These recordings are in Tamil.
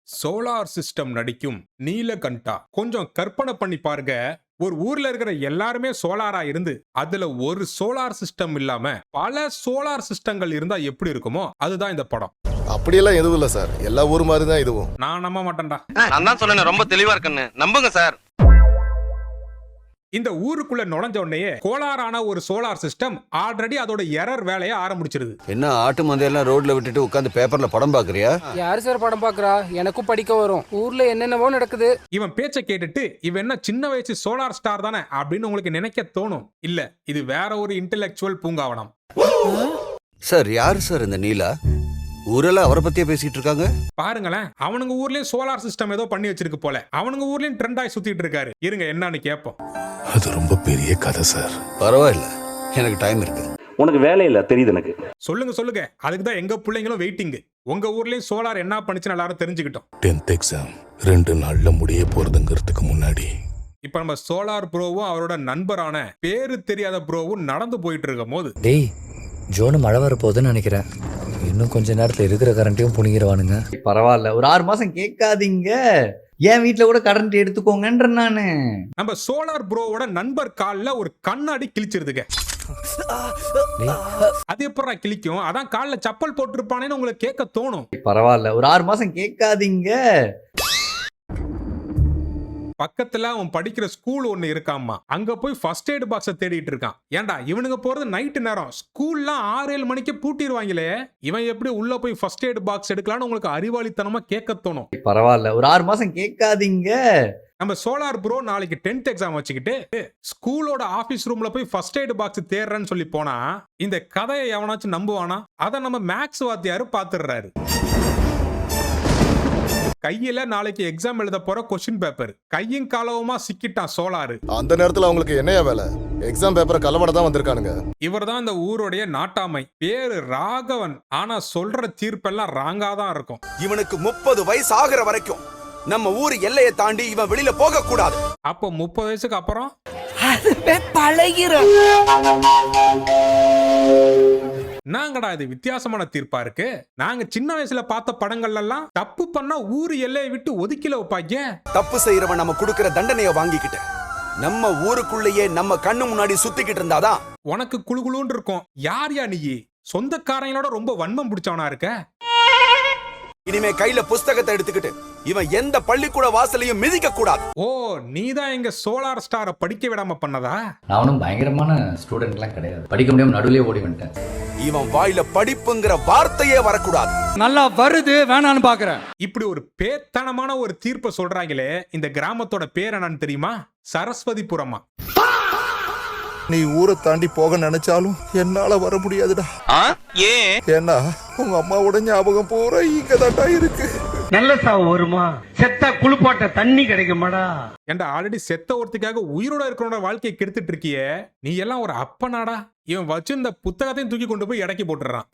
சோலார் சிஸ்டம் நடிக்கும் நீலகண்டா. கொஞ்சம் கற்பனை பண்ணி பாருங்க. ஒரு ஊர்ல இருக்கிற எல்லாருமே சோலாரா இருந்து அதுல ஒரு சோலார் சிஸ்டம் இல்லாம பல சோலார் சிஸ்டங்கள் இருந்தா எப்படி இருக்குமோ அதுதான் இந்த படம். அப்படியெல்லாம் எதுவும் இல்ல சார், எல்லா ஊர் மாதிரி தான் இதுவும். நான் நம்ப மாட்டேன்டா. நான் தான் சொன்னேன் ரொம்ப தெளிவா இருக்குன்னு, நம்புங்க சார். இந்த ஊருக்குள்ள நுழைஞ்ச உடனே கோளாறான ஒரு சோலார் சிஸ்டம் ஆல்ரெடி அதோட எரர் வேலையை ஆரம்பிச்சிருது. என்ன ஆட்டு மந்தையெல்லாம் ரோட்ல விட்டுட்டு உட்காந்து பேப்பர்ல படம் பாக்குறியா? யாரு சார் படம் பாக்குறா? எனக்கும் படிக்க வரும். ஊர்ல என்னென்னவோ நடக்குது. இவன் பேச்சை கேட்டுட்டு இவன் என்ன சின்ன வயசு சோலார் ஸ்டார் தானே அப்படின்னு உங்களுக்கு நினைக்க தோணும். இல்ல, இது வேற ஒரு இன்டெலெக்சுவல் பூங்காவனம். சார் யாரு சார் இந்த நீலா? ஊரெல்லாம் அவரை பத்தியே பேசிட்டு இருக்காங்க. பாருங்களேன், அவனுங்க ஊர்லயும் சோலார் சிஸ்டம் ஏதோ பண்ணி வச்சிருக்கு போல. அவனுங்க ஊர்லயும் ட்ரெண்ட் ஆகி சுத்திட்டு இருக்காரு. இருங்க என்னன்னு கேட்போம். அது ரொம்ப பெரிய கதை சார். பரவாயில்ல, எனக்கு டைம் இருக்கு. உனக்கு வேலை இல்ல தெரியுது எனக்கு. சொல்லுங்க, அதுக்கு தான் எங்க பிள்ளைங்களும் வெயிட்டிங். உங்க ஊர்லயும் சோலார் என்ன பண்ணுச்சுன்னு எல்லாரும் தெரிஞ்சுக்கிட்டோம். 10th எக்ஸாம் 2 நாள்ல முடிய போறதுங்கிறதுக்கு முன்னாடி இப்ப நம்ம சோலார் ப்ரோவும் அவரோட நண்பரான பேரு தெரியாத ப்ரோவும் நடந்து போயிட்டு இருக்கும் போது, டேய் ஜோனு மழை வரப்போகுதுன்னு நினைக்கிறேன். இன்னும் கொஞ்ச நேரத்துல இருக்கிற கரண்ட்டையும் புனிங்கிடுவானுங்க. பரவாயில்ல, ஒரு 6 மாசம் கேட்காதீங்க. என் வீட்டுல கூட கரண்ட் எடுத்துக்கோங்கன்ற நானு. நம்ம சோலார் ப்ரோவோட நண்பர் கால்ல ஒரு கண்ணாடி கிழிச்சிருதுங்க. அது எப்படா கிழிக்கும்? அதான் கால்ல சப்பல் போட்டிருப்பானேன்னு உங்களுக்கு கேட்க தோணும். பரவாயில்ல, ஒரு 6 மாசம் கேட்காதீங்க. பக்கத்துல அவன் படிக்கிற ஸ்கூல் ஒண்ணு இருக்காமா. அங்க போய் ஃபர்ஸ்ட் எய்ட் பாக்ஸ தேடிட்டு இருக்கான். ஏன்டா இவனுங்க போறது நைட்டு நேரம், ஸ்கூல்லாம் 6-7 மணிக்கு பூட்டிடுவாங்களே, இவன் எப்படி உள்ள போய் ஃபர்ஸ்ட் எய்ட் பாக்ஸ் எடுக்கலாம்னு உங்களுக்கு அறிவாளித்தனமா கேட்க தோணும். பரவாயில்ல, ஒரு 6 மாசம் கேட்காதீங்க. நம்ம சோலார் ப்ரோ நாளைக்கு 10th எக்ஸாம் வச்சுக்கிட்டு ஸ்கூலோட ஆபீஸ் ரூம்ல போய் ஃபர்ஸ்ட் எய்ட் பாக்ஸ் தேடுறேன்னு சொல்லி போனா இந்த கதையை எவனாச்சும் நம்புவானா? அதை நம்ம மேக்ஸ் வாத்தியாரு பாத்துடுறாரு. கையில நாளைக்கு எக்ஸாம் எழுத போற கொஸ்டின் பேப்பர் கையும் காலவுமா சிக்கிட்டான் சோலாரு. அந்த நேரத்துல அவங்களுக்கு என்னையா வேலை? எக்ஸாம் பேப்பரை கலவட தான் வந்திருக்கானுங்க. இவர் தான் இந்த ஊருடைய நாட்டாமை. பேரு ராகவன். ஆனா சொல்ற தீர்ப்பெல்லாம் ராங்கா தான் இருக்கும். இவனுக்கு 30 வயசு ஆகிற வரைக்கும் நம்ம ஊர் எல்லையை தாண்டி இவன் வெளியில போக கூடாது. அப்போ 30 வயசுக்கு அப்புறம் நாங்கடா இது வித்தியாசமான தீர்ப்பா இருக்கு. நாங்க சின்ன வயசுல பார்த்த படங்கள் எல்லாம் தப்பு பண்ணா ஊரு எல்லையை விட்டு ஒதுக்கில வைப்பாங்க. தப்பு செய்யறவன் நம்ம கொடுக்கிற தண்டனையை வாங்கிக்கிட்டு நம்ம ஊருக்குள்ளேயே நம்ம கண்ணு முன்னாடி சுத்திக்கிட்டு இருந்தாதான் உனக்கு குளுகுளுன்னு இருக்கும். யார் யா நீ? சொந்தக்காரங்களோட ரொம்ப வன்மம் பிடிச்சவனா இருக்க. இனிமே கையில புஸ்தகத்தை எடுத்துக்கிட்டு இவன் எந்த பள்ளிக்கூட வாசலையும் மிதிக்க கூடாது. ஓ, நீதான் எங்க சோலார் ஸ்டாரை படிக்க விடாம பண்ணதா? நானும் பயங்கரமான ஸ்டூடெண்ட்லாம் கிடையாது. படிக்க முடியாம நடுவுலயே ஓடி வந்துட்டேன். இவன் வாயில படிப்புங்கிற வார்த்தையே வரக்கூடாது. நல்லா வருது, வேணான்னு பாக்குறேன். இப்படி ஒரு பேத்தனமான ஒரு தீர்ப்பை சொல்றாங்களே, இந்த கிராமத்தோட பேர் என்னன்னு தெரியுமா? சரஸ்வதிபுரமா. நீ ஊரை தாண்டி போக நினைச்சாலும் என்னால வர முடியாதுடா. ஏன்னா உங்க அம்மாவோட ஞாபகம் பூரா இங்கதான்டா இருக்கு. நல்ல சாவு வருமா? செத்தா குளிப்பாட்ட தண்ணி கிடைக்குமாடா? ஏண்டா ஆல்ரெடி செத்த ஒருத்துக்காக உயிரோட இருக்கிறோட வாழ்க்கையை கெடுத்துட்டு இருக்கியே, நீ எல்லாம் ஒரு அப்பனாடா? இவன் வச்சிருந்த புத்தகத்தையும் தூக்கி கொண்டு போய் இறக்கி போட்டுறான்.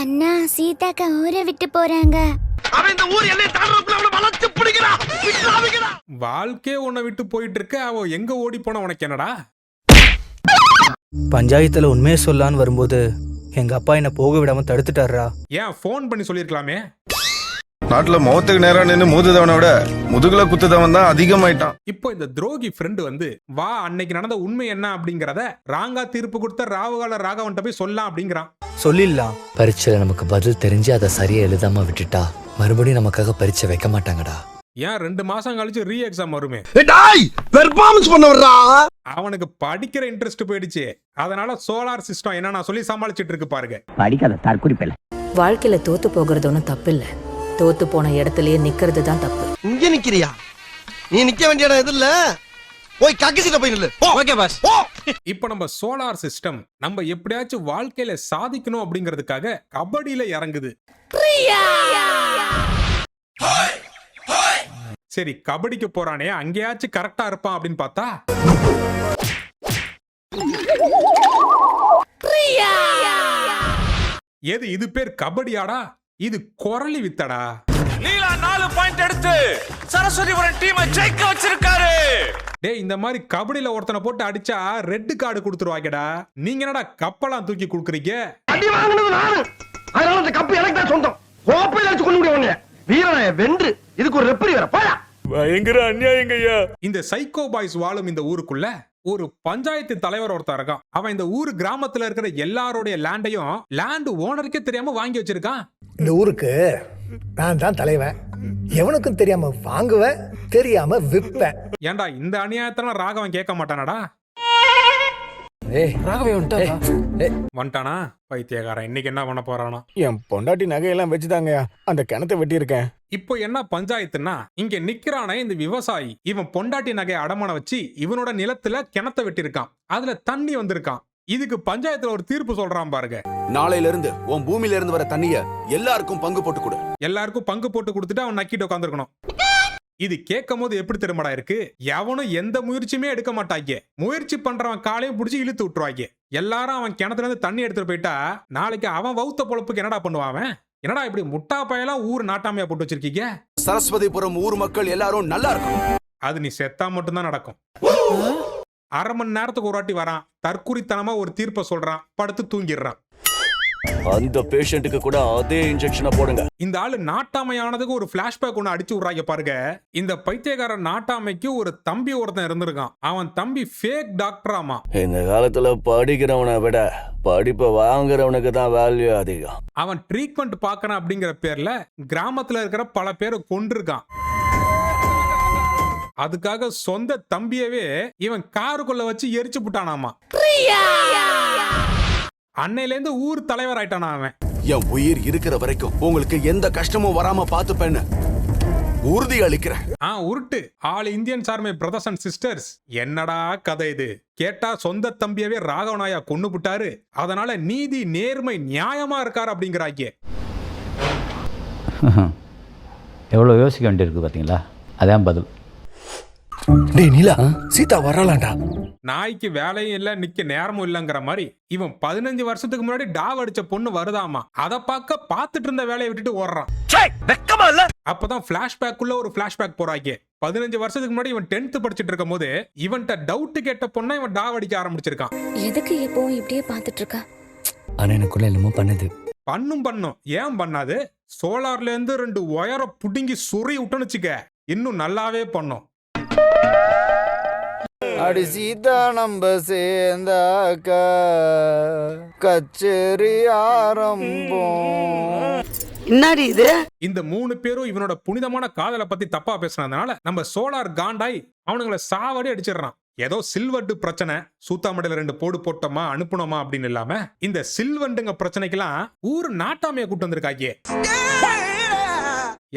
அண்ணா சீதாக்கா ஊரை விட்டு போறாங்க. வாழ்க்கையே உன்னை விட்டு போயிட்டு இருக்க, அவ எங்க ஓடி போன உனக்கு என்னடா? பஞ்சாயத்துல உண்மையை சொல்லான்னு வரும்போது எங்க அப்பா என்ன போக விடாம தடுத்துட்டாரா. ஏன் போன் பண்ணி சொல்லிருக்கலாமே? நாட்டுல முகத்துக்கு நேரம் நின்று மூதுதவனை விட முதுகுல குத்துதவன் தான் அதிகமாயிட்டான். இப்போ இந்த துரோகி ஃப்ரெண்டு வந்து வா அன்னைக்கு நடந்த உண்மை என்ன அப்படிங்கறத ராங்கா தீர்ப்பு கொடுத்த ராவுகால ராகவன்ட்ட போய் சொல்லலாம் அப்படிங்கிறான். சொல்லிடலாம். பரீட்சையில நமக்கு பதில் தெரிஞ்சு அதை சரியா எழுதாம விட்டுட்டா மறுபடியும் நமக்காக பரீட்சை வைக்க மாட்டாங்கடா. ஏன் 2 மாசம் கழிச்சு ரீ எக்ஸாம் வருமே. அவனுக்கு படிக்கிற இன்ட்ரெஸ்ட் போயிடுச்சு. அதனால சோலார் சிஸ்டம் என்ன நான் சொல்லி சமாளிச்சிட்டு இருக்கு பாருங்க. படிக்காத தற்குறிப்பில்ல. வாழ்க்கையில தோத்து போகிறது ஒன்றும் தப்பு இல்ல. தோத்து போன இடத்துலயே நிக்கிறது தான் தப்பு. இங்க நிக்கிறியா? நீ நிக்க வேண்டிய இடம் எது இல்ல, போய் கக்கிசிட்ட போய் நில்லு. Okay boss. இப்போ நம்ம சோலார் சிஸ்டம் நம்ம எப்படியாச்சும் வாழ்க்கையில சாதிக்கணும் அப்படிங்கிறதுக்காக கபடியில இறங்குது. சரி, கபடிக்கு போறானே, அங்கேயாச்சும் கரெக்டா இருப்பான் அப்படின்னு பார்த்தா எது இது பேர் கபடியாடா? இது குரலி வித்தடா. நீலா 4 பாயிண்ட் எடுத்து சரஸ்வதிபுரம் டீமை ஜெயிக்க வச்சிருக்காரு. டேய், இந்த மாதிரி கபடியில ஒருத்தனை போட்டு அடிச்சா ரெட் கார்டு கொடுத்துருவாங்கடா. நீங்க என்னடா கப்பலாம் தூக்கி கொடுக்குறீங்க? அடி வாங்குனது நானு. அதனால அந்த கப்பு எனக்கு தான் சொந்தம். வீரனை வென்று இதுக்கு ஒரு ரெப்பரி வர போடா. பயங்கர அநியாயங்கய்யா. இந்த சைக்கோ பாய்ஸ் வாழும் இந்த ஊருக்குள்ள ஒரு பஞ்சாயத்து தலைவர் ஒருத்தர் இருக்கான். அவன் இந்த ஊரு கிராமத்துல இருக்கிற எல்லாரோடைய லேண்டையும் லேண்ட் ஓனருக்கே தெரியாம வாங்கி வச்சிருக்கான். இந்த ஊருக்கு நான் தான் தலைவன். எவனுக்கும் தெரியாம வாங்குவேன், தெரியாம விற்பேன். ஏன்டா இந்த அநியாயத்தெல்லாம் ராகவன் கேட்க மாட்டானடா? வந்துட்டானா பைத்தியக்காரன். இன்னைக்கு என்ன பண்ண போறானா? என் பொண்டாட்டி நகையெல்லாம் வச்சுதாங்கய்யா அந்த கிணத்தை வெட்டி இருக்கேன். இப்போ என்ன பஞ்சாயத்துன்னா, இங்க நிக்கிறானே இந்த விவசாயி, இவன் பொண்டாட்டி நகையை அடமான வச்சு இவனோட நிலத்துல கிணத்தை வெட்டியிருக்கான். அதுல தண்ணி வந்திருக்கான். இதுக்கு பஞ்சாயத்துல ஒரு தீர்ப்பு சொல்றான் பாருங்க. நாளையில இருந்து உன் பூமியில இருந்து வர தண்ணிய எல்லாருக்கும் பங்கு போட்டு கொடு. எல்லாருக்கும் பங்கு போட்டு கொடுத்துட்டு அவன் நக்கிட்டு உட்காந்துருக்கணும். இது கேட்கும் போது எப்படி திரும்படா இருக்கு? எவனும் எந்த முயற்சியுமே எடுக்க மாட்டாங்க. முயற்சி பண்றவன் காலையும் பிடிச்சி இழுத்து விட்டுருவாங்க. எல்லாரும் அவன் கிணத்துல இருந்து தண்ணி எடுத்துட்டு போயிட்டா நாளைக்கு அவன் வௌத்த பொழப்புக்கு என்னடா பண்ணுவான்? என்னடா இப்படி முட்டா பயலாம் ஊர் நாட்டாமையா போட்டு வச்சிருக்கீங்க? சரஸ்வதிபுரம் ஊர் மக்கள் எல்லாரும் நல்லா இருக்கும். அது நீ செத்தா மட்டும்தான் நடக்கும். அரை மணி நேரத்துக்கு ஒரு வாட்டி வரான், தற்குறித்தனமா ஒரு தீர்ப்பை சொல்றான், படுத்து தூங்கிடுறான். அந்த பேஷண்ட்டுக்கு கூட அதே இன்ஜெக்ஷனை போடுங்க. இந்த ஆளு நாட்டாமையானதுக்கு ஒரு பிளாஷ்பேக் ஒன்று அடிச்சு விடுறாங்க பாருங்க. இந்த பைத்தியக்கார நாட்டாமைக்கு ஒரு தம்பி ஒருத்தன் இருந்திருக்கான். அவன் தம்பி ஃபேக் டாக்டராமா. இந்த காலத்துல படிக்கிறவனை விட படிப்பை வாங்குறவனுக்கு தான் வேல்யூ அதிகம். அவன் ட்ரீட்மெண்ட் பார்க்கறான் அப்படிங்கிற பேர்ல கிராமத்துல இருக்கிற பல பேரை கொண்டிருக்கான். அதுக்காக சொந்த தம்பியவே இவன் காருக்குள்ள வச்சு எரிச்சு புட்டானாமா. அன்னையில இருந்து ஊர் தலைவர் ஆயிட்டானா அவன். என் உயிர் இருக்கிற வரைக்கும் உங்களுக்கு எந்த கஷ்டமும் வராம பாத்துப்பேன்னு உறுதி அளிக்கிறேன். உருட்டு all Indians army brothers and sisters. என்னடா கதை இது? கேட்டா சொந்த தம்பியவே ராகவனாயா கொன்னு புட்டாரு, அதனால நீதி நேர்மை நியாயமா இருக்காரு அப்படிங்கிறாங்க. எவ்வளோ யோசிக்க வேண்டியிருக்கு பார்த்தீங்களா? அதான் பதில். டேய் நீலா, சீதா வரலாம்டா. நாய்க்கு வேலையும் இல்ல, நிக்க நேரமும் இல்லங்கிற மாதிரி இவன் 15 வருஷத்துக்கு முன்னாடி டாவ் அடிச்ச பொண்ணு வருதாமா. அத பார்த்துட்டு இருந்த வேலையை விட்டுட்டு ஓடுறான். அப்பதான் பிளாஷ்பேக்குள்ள ஒரு பிளாஷ்பேக் போறாங்க. 15 வருஷத்துக்கு முன்னாடி இவன் 10th படிச்சிட்டு இருக்கும் போது இவன்ட்ட டவுட் கேட்ட பொண்ணை இவன் டாவ் அடிக்க ஆரம்பிச்சிருக்கான். எதுக்கு இப்போ இப்படியே பார்த்துட்டு இருக்கா? ஆனா எனக்குள்ள என்னமோ பண்ணுது. பண்ணும் ஏன் பண்ணாது? சோலார்ல இருந்து 2 ஒயரை புடுங்கி சொறி விட்டுன்னு வச்சுக்க, இன்னும் நல்லாவே பண்ணும். அடி சீதா நம்ம சேர்ந்தாக்கா கச்சேரி ஆரம்பம். என்னடி இது? இந்த 3 பேரும் இவனோட புனிதமான காதலை பத்தி தப்பா பேசுனதுனால நம்ம சோலார் காண்டாய் அவனுங்களை சாவடி அடிச்சிடறான். ஏதோ சில்வட்டு பிரச்சனை, சூத்தாமடையில 2 போடு போட்டோமா அனுப்பணுமா அப்படின்னு இல்லாம இந்த சில்வண்டுங்க பிரச்சனைக்கெல்லாம் ஊர் நாட்டாமைய கூட்டு வந்திருக்காங்க.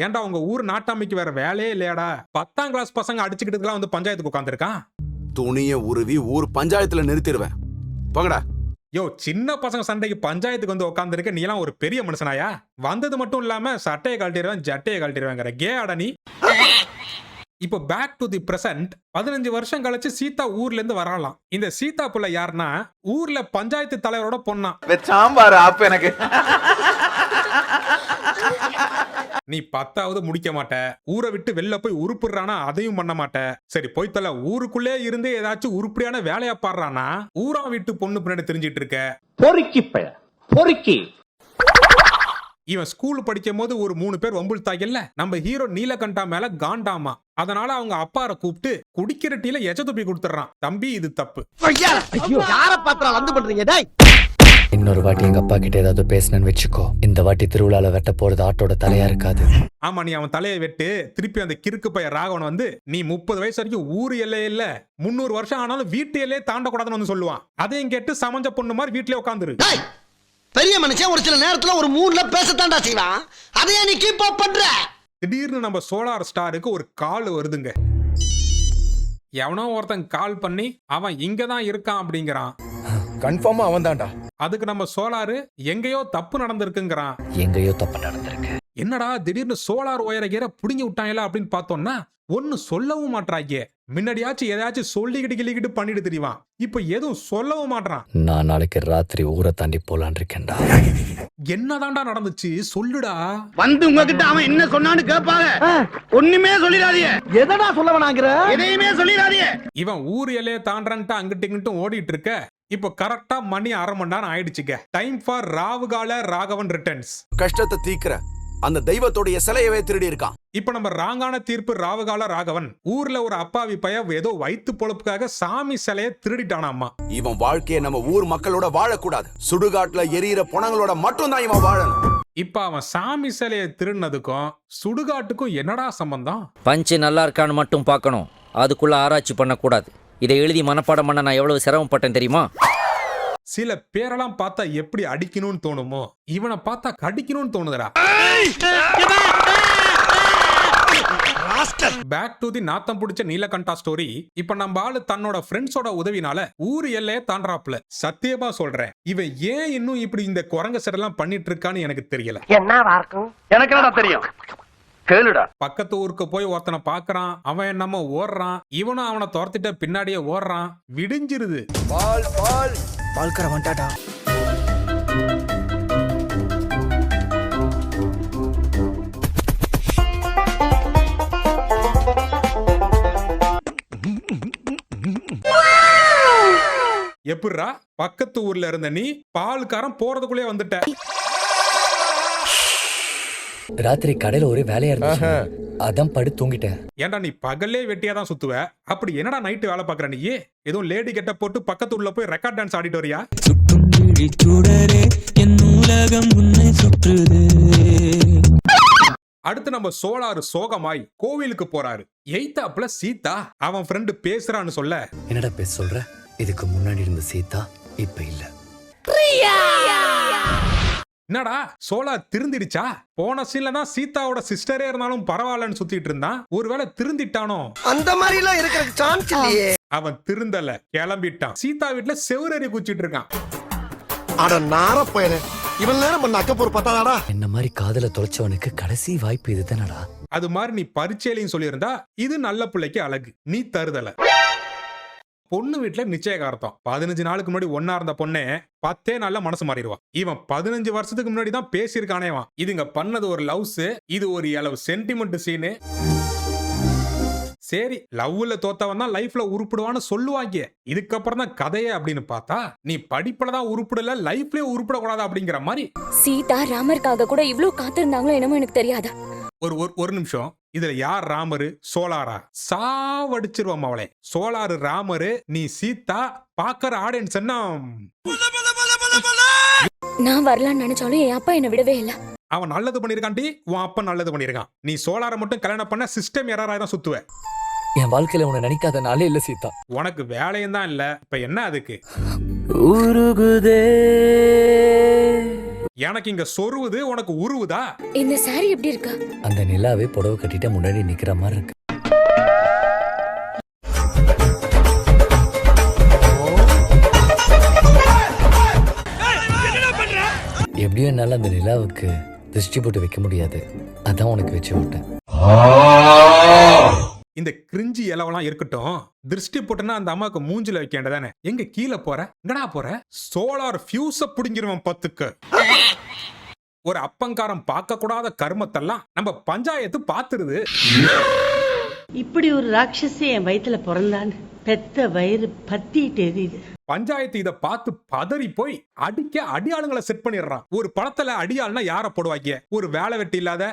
ஏன்டா உங்க ஊர் நாட்டாமைக்கு வேற வேலையே இல்லையாடா? 10ஆம் கிளாஸ் பசங்க அடிச்சுக்கிட்டுலாம் வந்து பஞ்சாயத்துக்கு உட்காந்துருக்கான். துணிய உருவி ஊர் பஞ்சாயத்துல நிறுத்திடுவேன். போங்கடா. யோ, சின்ன பசங்க சண்டைக்கு பஞ்சாயத்துக்கு வந்து உட்காந்துருக்க நீ எல்லாம் ஒரு பெரிய மனுஷனாயா? வந்தது மட்டும் இல்லாம சட்டையை கழட்டிடுவேன், ஜட்டையை கழட்டிடுவேங்கிற கே அட நீ. இப்போ பேக் டு தி பிரசன்ட். 15 வருஷம் கழிச்சு சீதா ஊர்ல இருந்து வரலாம். இந்த சீதா புள்ள யாருன்னா ஊர்ல பஞ்சாயத்து தலைவரோட பொண்ணா. சாம்பார் ஆப் எனக்கு. நீ 10வது முடிக்க மாட்ட, ஊரை விட்டு வெளில போய் உருப்புறானா அதையும் பண்ண மாட்ட. சரி போய் தல, ஊருக்குள்ளே இருந்து ஏதாச்சும் உருப்படியான வேலையா பாடுறானா ஊரா வீட்டு பொண்ணு பின்னாடி தெரிஞ்சிட்டு இருக்க. பொறுக்கி இவன் ஸ்கூல் படிக்கும் போது ஒரு 3 பேர் வம்புழுத்தாங்கல்ல, நம்ம ஹீரோ நீலகண்டா மேல காண்டாமா. அதனால அவங்க அப்பாரை கூப்பிட்டு குடிக்கிற டீல எச்ச துப்பி கொடுத்துறான். தம்பி இது தப்பு. யார பாத்திரம் வந்து பண்றீங்க? இன்னொரு வாட்டி எங்க அப்பா கிட்ட ஏதாவது பேசணும்னு வச்சுக்கோ, இந்த வாட்டி திருவிழால வெட்ட போறது ஆட்டோட தலையா இருக்காது. ஆமா, நீ அவன் தலையை வெட்டு. திருப்பி அந்த கிறுக்கு பைய ராகவன் வந்து நீ 30 வயசு வரைக்கும் ஊரு எல்லையே இல்ல, 300 வருஷம் ஆனாலும் வீட்டு எல்லையே தாண்டக்கூடாதுன்னு வந்து சொல்லுவான். அதையும் கேட்டு சமஞ்ச பொண்ணு மாதிரி வீட்லயே உட்காந்துரு. பெரிய மனுஷன் ஒரு சில நேரத்துல ஒரு மூட்ல பேசத்தாண்டா செய்வான். அதையே நீ கீப் அப் பண்ற. திடீர்னு நம்ம சோலார் ஸ்டாருக்கு ஒரு கால் வருதுங்க. எவனோ ஒருத்தன் கால் பண்ணி அவன் இங்கதான் இருக்கான் அப்படிங்கிறான். கன்ஃபார்மா அவன் தான்டா. அதுக்கு நம்ம சோலாரு எங்கேயோ தப்பு நடந்திருக்குங்கிறான். எங்கேயோ தப்பு நடந்திருக்கு. என்னடா திடீர்னு சோலார் ஒயரை கீரை புடுங்கி விட்டாங்களா அப்படின்னு பார்த்தோம்னா ஒன்னு சொல்லவும் மாட்டாங்க. முன்னாடியாச்சும் எதாச்சும் சொல்லிக்கிட்டு கிளிக்கிட்டு பண்ணிட்டு தெரியுவான். இப்ப எதுவும் சொல்லவும் மாட்டான். நான் நாளைக்கு ராத்திரி ஊரை தாண்டி போலான் இருக்கேன்டா. என்னதான்டா நடந்துச்சு சொல்லுடா. வந்து உங்ககிட்ட அவன் என்ன சொன்னான்னு கேட்பாங்க. ஒண்ணுமே சொல்லிடாதீங்க. எதடா சொல்ல வேணாங்கிற? எதையுமே சொல்லிடாதீங்க. இவன் ஊர் எல்லையை தாண்டன்ட்டு அங்கிட்டு இங்கிட்டும் ஓடிட்டு இருக்க. இப்போ கரெக்டா மணி 1/2 மணி நேரம் ஆயிடுச்சுங்க. Time for Rahukala Raghavan returns. கஷ்டத்தை தீக்கிற அந்த தெய்வத்தோடைய சிலையவே திருடி இருக்கான். இப்ப நம்ம ராங்கான தீர்ப்பு ராவுகால ராகவன் ஊர்ல ஒரு அப்பாவி பைய ஏதோ வயிற்று பொழப்புக்காக சாமி சிலைய திருடிட்டானாமா. இவன் வாழ்க்கையை நம்ம ஊர் மக்களோட வாழக்கூடாது, சுடுகாட்டுல எரியிற பொணங்களோட மட்டும் தான் இவன் வாழணும். இப்ப அவன் சாமி சிலைய திருடினதுக்கும் சுடுகாட்டுக்கும் என்னடா சம்பந்தம்? பஞ்சு நல்லா இருக்கான்னு மட்டும் பார்க்கணும், அதுக்குள்ள ஆராய்ச்சி பண்ணக்கூடாது. இதை எழுதி மனப்பாடம் பண்ண நான் எவ்வளவு சிரமப்பட்டேன் தெரியுமா? சில பேரெல்லாம் பார்த்தா எப்படி அடிக்கணும்னு தோணுமோ இவனை பார்த்தா கடிக்கணும்னு தோணுதுடா. பேக் டு தி நாத்தம் பிடிச்ச நீலகண்டா ஸ்டோரி. இப்ப நம்ம ஆளு தன்னோட ஃப்ரெண்ட்ஸோட உதவினால ஊர் எல்லையே தாண்டாப்ல. சத்தியமா சொல்றேன், இவன் ஏன் இன்னும் இப்படி இந்த குரங்க செடெல்லாம் பண்ணிட்டு இருக்கான்னு எனக்கு தெரியல. எனக்கு என்னடா தெரியும், கேளுடா. பக்கத்து ஊருக்கு போய் ஒருத்தனை பாக்குறான், அவன் என்னமோ ஓடுறான், இவனும் அவனை துரத்திட்ட பின்னாடியே ஓடுறான். விடிஞ்சிருது. பால்கர வந்துட்டாடா. எப்படிரா பக்கத்து ஊர்ல இருந்த நீ பால்காரன் போறதுக்குள்ளே வந்துட்ட? ராத்திரி கடையில ஒரே வேலையா இருந்துச்சு, அதான் படு தூங்கிட்டேன். ஏன்டா நீ பகல்லே வெட்டியா தான் சுத்துவ, அப்படி என்னடா நைட்டு வேலை பாக்குற நீ? எதுவும் லேடி கெட்ட போட்டு பக்கத்து ஊர்ல போய் ரெக்கார்ட் டான்ஸ் ஆடிட்டு வரியா? அடுத்து நம்ம சோலார் சோகமாய் கோவிலுக்கு போறாரு. எய்தாப்ல சீதா அவன் ஃப்ரெண்டு பேசுறான்னு சொல்ல, என்னடா பேச சொல்ற? இதுக்கு முன்னாடி இருந்த சீதா இப்ப இல்ல. என்னடா சோலார் திருந்திடுச்சா? போன சீன்ல தான் சீதாவோட சிஸ்டரே இருந்தாலும் பரவாயில்லன்னு சுத்திட்டு இருந்தான். ஒருவேளை திருந்திட்டானோ? அந்த மாதிரி எல்லாம் இருக்கிற சான்ஸ் இல்லையே. அவன் திருந்தல, கிளம்பிட்டான். சீதா வீட்டுல செவுரறி குச்சிட்டு இருக்கான். அட நார பயலே, இவன் நேரம் பண்ண அக்கப்பூர் பத்தாதாடா. என்ன மாதிரி காதல தொலைச்சவனுக்கு கடைசி வாய்ப்பு இதுதானடா. அது மாதிரி நீ பரிச்சையிலையும் சொல்லியிருந்தா இது நல்ல பிள்ளைக்கு அழகு. நீ தருதல. பொண்ணு வீட்டுல நிச்சயகார்த்தம். 15 நாளுக்கு முன்னாடி ஒன்னா இருந்த பொண்ணே 10 நாள்ல மனசு மாறிடுவா. இவன் 15 வருஷத்துக்கு முன்னாடி தான் பேசியிருக்கானேவான். இதுங்க பண்ணது ஒரு லவ்ஸ், இது ஒரு அளவு சென்டிமெண்ட் சீனு. சரி, லவ்ல தோத்தவன் தான் லைஃப்ல உருப்பிடுவான்னு சொல்லுவாங்க. இதுக்கப்புறம் தான் கதையே அப்படின்னு பார்த்தா நீ படிப்புல தான் உருப்பிடல, லைஃப்லயே உருப்பிடக்கூடாது அப்படிங்கிற மாதிரி. சீதா ராமருக்காக கூட இவ்ளோ காத்திருந்தாங்களோ என்னமோ எனக்கு தெரியாதா? ஒரு நிமிஷம், இதுல யார் ராமரு சோலாரா? சாவடிச்சிருவோம் அவளை. சோலாரு ராமரு, நீ சீதா. பாக்குற ஆடியன்ஸ் என்ன? நான் வரலான்னு நினைச்சாலும் என் அப்பா என்ன விடவே இல்ல. அவன் நல்லது பண்ணிருக்காண்டி, உன் அப்பா நல்லது பண்ணிருக்கான். நீ சோலார மட்டும் கல்யாணம் பண்ண சிஸ்டம் எரராய் தான் சுத்துவ. என் வாழ்க்கையில உன்னை நினைக்காத நாளே இல்ல சீதா. உனக்கு வேலையும் தான் இல்ல, இப்ப என்ன அதுக்கு? எனக்கு இங்க சொருவுது, உனக்கு உருவுதா? இந்த சாரி எப்படி இருக்கு? அந்த நிலாவே புடவை கட்டிட்டு முன்னாடி நிக்கிற மாதிரி இருக்கு. எப்படியும் என்னால அந்த நிலாவுக்கு திருஷ்டி போட்டு வைக்க முடியாது, அதான் உனக்கு வச்சு விட்டேன். இந்த கிரிஞ்சி இலவெல்லாம் இருக்கட்டும், திருஷ்டி போட்டுனா அந்த அம்மாவுக்கு மூஞ்சில வைக்க வேண்டியதானே. எங்க கீழே போற, எங்கடா போற? சோலார் ஃபியூஸ புடிங்கிருவன் பத்துக்கு. ஒரு அப்பங்காரம் பார்க்க கூடாத கர்மத்தெல்லாம் நம்ம பஞ்சாயத்து பாத்துருது. இப்படி ஒரு ராட்சசி என் வயித்துல பிறந்தான்னு பெத்த வயிறு பத்திட்டு எரியுது. பஞ்சாயத்து இத பார்த்து பதறி போய் அடிக்க அடியாளுங்களை செட் பண்ணிடுறான். ஒரு படத்துல அடியாள்னா யார போடுவாங்க? ஒரு வேலை வெட்டி இல்லாத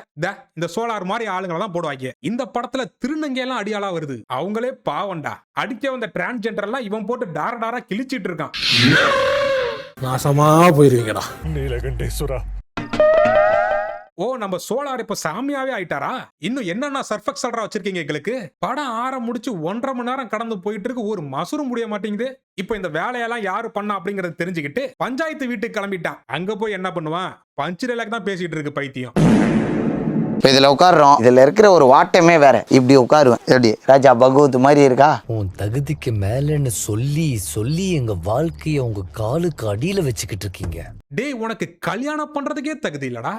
இந்த சோலார் மாதிரி ஆளுங்களை தான் போடுவாங்க. இந்த படத்துல திருநங்கை எல்லாம் அடியாளா வருது. அவங்களே பாவண்டா. அடிக்க வந்த டிரான்ஸ்ஜெண்டர் எல்லாம் இவன் போட்டு டாரா கிழிச்சிட்டு இருக்கான். நாசமா போயிருவீங்கடா நீலகண்டேஸ்வரா. ஓ, நம்ம சோலார் இப்ப சாமியாவே ஆயிட்டாரா? இன்னும் என்னன்னா சர்ஃபெக்சல்ரா வச்சிருக்கீங்க எங்களுக்கு? படம் முடிச்சு 1.5 மணி நேரம் கடந்து போயிட்டு இருக்கு, ஒரு மசூரும் முடிய மாட்டேங்குது. இப்ப இந்த வேலையெல்லாம் யாரு பண்ணா அப்படிங்கறது தெரிஞ்சுக்கிட்டு பஞ்சாயத்து வீட்டுக்கு கிளம்பிட்டான். அங்க போய் என்ன பண்ணுவான்? பஞ்சுரேலாக்கு தான் பேசிட்டு இருக்கு பைத்தியம். இப்ப இதுல உட்கார்றோம், இதுல இருக்கிற ஒரு வாட்டமே வேற. இப்படி உட்காருவேன், எப்படி ராஜா பகவத் மாதிரி இருக்கா? உன் தகுதிக்கு மேலன்னு சொல்லி சொல்லி எங்க வாழ்க்கைய உங்க காலுக்கு அடியில வச்சுக்கிட்டு இருக்கீங்க. டேய், உனக்கு கல்யாணம் பண்றதுக்கே தகுதி இல்லடா.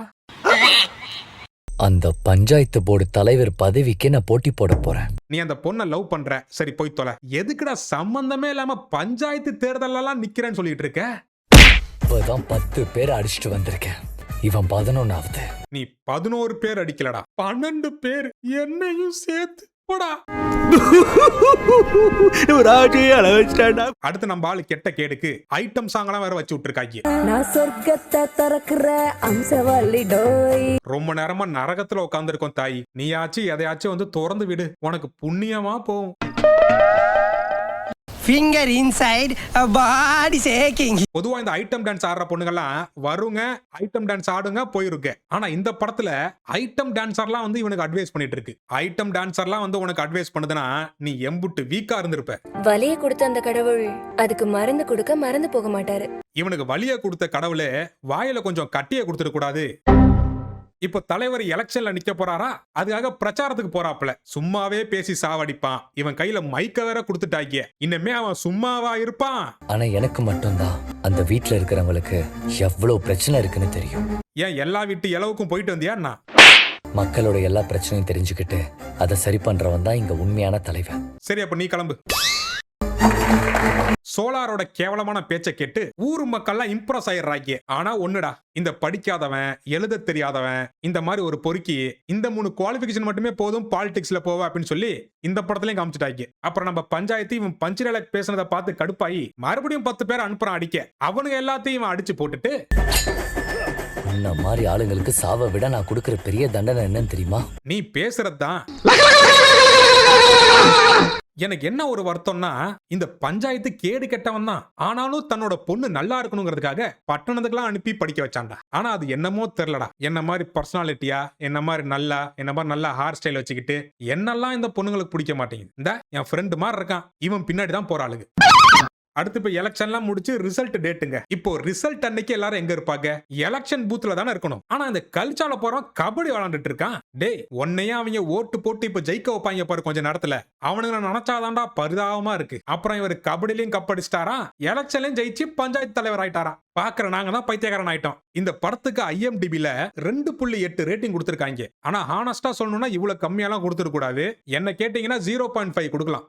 அந்த பஞ்சாயத்து போர்டு தலைவர் பதவிக்கு நான் போட்டி போட போறேன். நீ அந்த பொண்ணை லவ் பண்ற, சரி போய் தொலை. எதுக்குடா சம்பந்தமே இல்லாம பஞ்சாயத்து தேர்தல் எல்லாம் நிக்கிறேன்னு சொல்லிட்டு இருக்க? இப்பதான் 10 பேர் அடிச்சுட்டு வந்திருக்கேன், இவன் 11வது. நீ 11 பேர் அடிக்கலடா, 12 பேர், என்னையும் சேர்த்து. போடா. அடுத்து நம்ம ஆளு கெட்ட கேடுக்கு ஐட்டம் சாங்கெல்லாம் வேற வச்சு விட்டுருக்காங்க. நான் சொர்க்கத்தை திறக்கிற அம்சவள்ளி டோய். ரொம்ப நேரமா நரகத்துல உட்காந்துருக்கோம் தாய், நீயாச்சும் எதையாச்சும் வந்து திறந்து விடு, உனக்கு புண்ணியமா போகும். ஃபிங்கர் இன்சைட் பாடி ஷேக்கிங். பொதுவா இந்த ஐட்டம் டான்ஸ் ஆடுற பொண்ணுங்கெல்லாம் வருங்க, ஐட்டம் டான்ஸ் ஆடுங்க, போயிருங்க. ஆனா இந்த படத்துல ஐட்டம் டான்சர்லாம் வந்து இவனுக்கு அட்வைஸ் பண்ணிட்டு இருக்கு. ஐட்டம் டான்சர்லாம் வந்து உனக்கு அட்வைஸ் பண்ணுதுன்னா நீ எம்புட்டு வீக்கா இருந்திருப்ப. வலிய கொடுத்த அந்த கடவுள் அதுக்கு மருந்து கொடுக்க மறந்து போக மாட்டாரு. இவனுக்கு வலிய கொடுத்த கடவுளே வாயில கொஞ்சம் கட்டிய கொடுத்துட கூடாது. இப்போ தலைவர் எலெக்ஷன்ல நிக்க போறாரா, அதுக்காக பிரச்சாரத்துக்கு போறாப்ல. சும்மாவே பேசி சாவடிப்பான். இவன் கையில மைக்க வேற கொடுத்துட்டாங்க. இன்னமே அவன் சும்மாவா இருப்பான்? ஆனா எனக்கு மட்டும்தான் அந்த வீட்டுல இருக்கிறவங்களுக்கு எவ்வளவு பிரச்சனை இருக்குன்னு தெரியும். ஏன் எல்லா வீட்டு இலவுக்கும் போயிட்டு வந்தியா? மக்களோட எல்லா பிரச்சனையும் தெரிஞ்சுக்கிட்டு அதை சரி பண்றவன் தான் இங்க உண்மையான தலைவன். சரி, அப்ப நீ கிளம்பு. சோலாரோட கேவலமான பேச்சை கேட்டு ஊர் மக்கள்லாம் இம்ப்ரெஸ் ஆயிடுறாங்க. ஆனா ஒண்ணுடா, இந்த படிக்காதவன், எழுத தெரியாதவன், இந்த மாதிரி ஒரு பொறுக்கி இந்த 3 குவாலிபிகேஷன் மட்டுமே போதும் பாலிடிக்ஸ்ல போவ அப்படின்னு சொல்லி இந்த படத்துலயும் காமிச்சிட்டாங்க. அப்புறம் நம்ம பஞ்சாயத்து இவன் பஞ்ச் டைலாக் பேசுனதை பார்த்து கடுப்பாயி மறுபடியும் 10 பேர் அனுப்புறான் அடிக்க. அவனுங்க எல்லாத்தையும் இவன் அடிச்சு போட்டுட்டு, இந்த மாதிரி ஆளுங்களுக்கு சாவை விட நான் கொடுக்கிற பெரிய தண்டனை என்னன்னு தெரியுமா? நீ பேசுறதுதான். எனக்கு என்ன ஒரு வருத்தம்னா, இந்த பஞ்சாயத்து கேடு கெட்டவன் தான். ஆனாலும் தன்னோட பொண்ணு நல்லா இருக்கணுங்கிறதுக்காக பட்டணத்துக்குலாம் அனுப்பி படிக்க வச்சான்டா. ஆனா அது என்னமோ தெரியலடா. என்ன மாதிரி பர்சனாலிட்டியா, என்ன மாதிரி நல்லா ஹேர் ஸ்டைல் வச்சுக்கிட்டு என்னெல்லாம் இந்த பொண்ணுங்களுக்கு பிடிக்க மாட்டேங்குது. இந்த என் ஃப்ரெண்டு மாதிரி இருக்கான், இவன் பின்னாடி தான் போறாளுங்க. அடுத்து இப்ப எலெக்ஷன்லாம் முடிச்சு ரிசல்ட் டேட்டுங்க. இப்போ ரிசல்ட் அன்னைக்கு எல்லாரும் எங்க இருப்பாங்க? எலெக்ஷன் பூத்ல தானே இருக்கணும். ஆனா இந்த கல்ச்சால போறோம் கபடி விளையாண்டுட்டு இருக்கான். டேய், உன்னையே அவங்க ஓட்டு போட்டு இப்ப ஜெயிக்க வைப்பாங்க பாரு கொஞ்ச நேரத்துல. அவனுங்க நினைச்சாதான்டா பரிதாபமா இருக்கு. அப்புறம் இவர் கபடிலையும் கப்படிச்சிட்டாரா, எலெக்ஷன்லயும் ஜெயிச்சு பஞ்சாயத்து தலைவர் ஆயிட்டாரா. பாக்குற நாங்க தான் பைத்தியக்காரன் ஆயிட்டோம். இந்த படத்துக்கு IMDbல 2.8 ரேட்டிங் கொடுத்திருக்காங்க. ஆனா ஹானஸ்டா சொல்லணும்னா இவ்வளவு கம்மியாலாம் கொடுத்துட கூடாது. என்ன கேட்டீங்கன்னா 0.5 கொடுக்கலாம்.